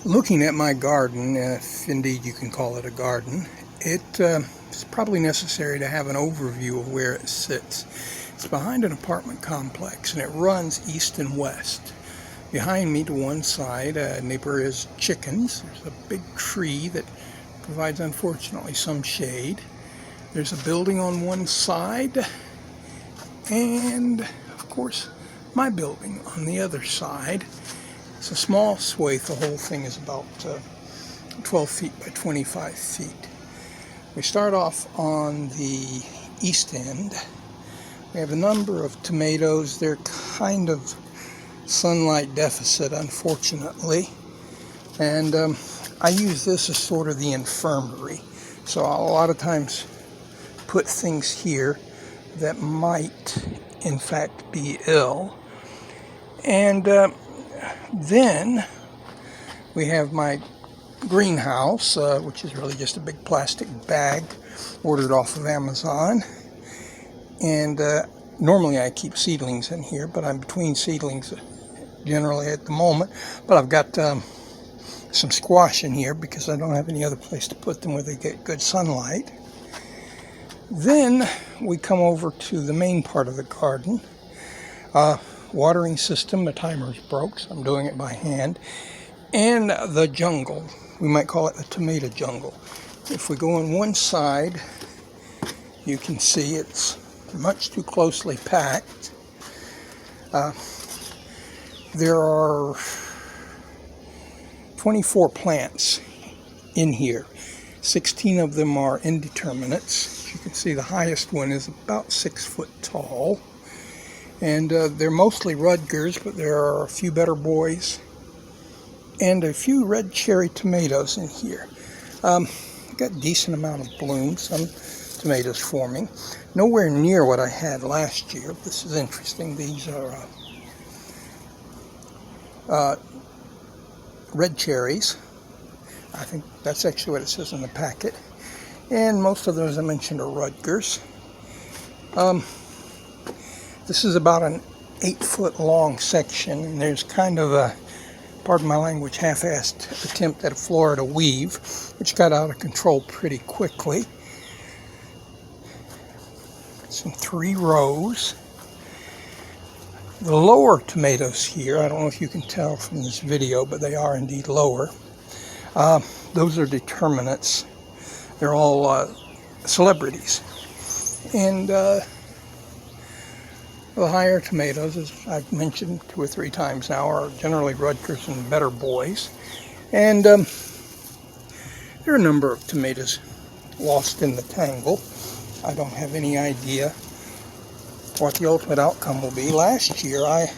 Looking at my garden, if indeed you can call it a garden, it's probably necessary to have an overview of where it sits. It's behind an apartment complex and it runs east and west. Behind me to one side, a neighbor has chickens. There's a big tree that provides, unfortunately, some shade. There's a building on one side, and of course my building on the other side. It's a small swathe. The whole thing is about 12 feet by 25 feet. We start off on the east end. We have a number of tomatoes. They're kind of sunlight deficit, unfortunately, and I use this as sort of the infirmary. So I'll a lot of times put things here that might in fact be ill. And then we have my greenhouse, which is really just a big plastic bag ordered off of Amazon. And normally I keep seedlings in here, but I'm between seedlings generally at the moment. But I've got some squash in here because I don't have any other place to put them where they get good sunlight. Then we come over to the main part of the garden. Watering system, the timer's broke, so I'm doing it by hand. And the jungle, we might call it the tomato jungle. If we go on one side, you can see it's much too closely packed. There are 24 plants in here. 16 of them are indeterminates. As you can see, the highest one is about 6 foot tall. And they're mostly Rutgers, but there are a few better boys and a few red cherry tomatoes in here. Got a decent amount of bloom, some tomatoes forming. Nowhere near what I had last year. This is interesting. These are red cherries. I think that's actually what it says in the packet. And most of those I mentioned are Rutgers. This is about an 8-foot long section, and there's kind of a, pardon my language, half-assed attempt at a Florida weave, which got out of control pretty quickly. It's in 3 rows. The lower tomatoes here, I don't know if you can tell from this video, but they are indeed lower. Those are determinants. They're all celebrities. And the higher tomatoes, as I've mentioned 2 or 3 times now, are generally Rutgers and better boys. And there are a number of tomatoes lost in the tangle. I don't have any idea what the ultimate outcome will be. Last year I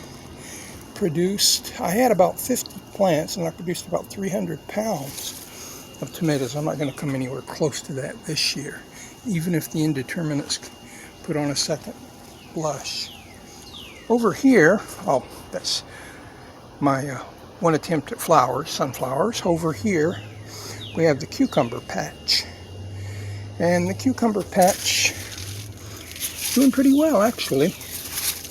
had about 50 plants and I produced about 300 pounds of tomatoes. I'm not going to come anywhere close to that this year, even if the indeterminates put on a second blush. Over here, oh, that's my one attempt at flowers, sunflowers. Over here we have the cucumber patch. And the cucumber patch is doing pretty well, actually.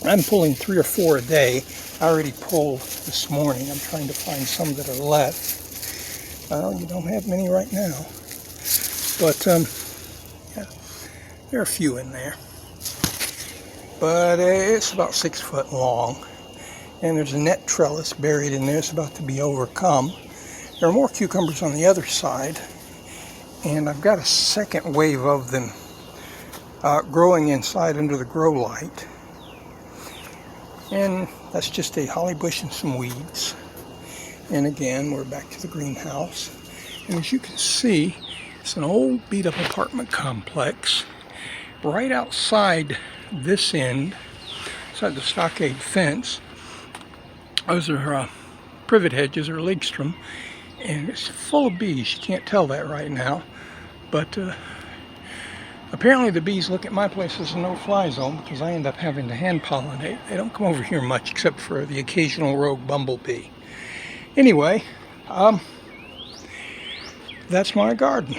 I'm pulling 3 or 4 a day. I already pulled this morning. I'm trying to find some that are left. Well, you don't have many right now. But, yeah, there are a few in there. But it's about 6 foot long. And there's a net trellis buried in there. It's about to be overcome. There are more cucumbers on the other side. And I've got a second wave of them growing inside under the grow light. And that's just a holly bush and some weeds. And again, we're back to the greenhouse. And as you can see, it's an old beat-up apartment complex. Right outside this end, outside the stockade fence, those are privet hedges or ligstrum. And it's full of bees. You can't tell that right now. But apparently the bees look at my place as a no-fly zone because I end up having to hand pollinate. They don't come over here much except for the occasional rogue bumblebee. Anyway, that's my garden.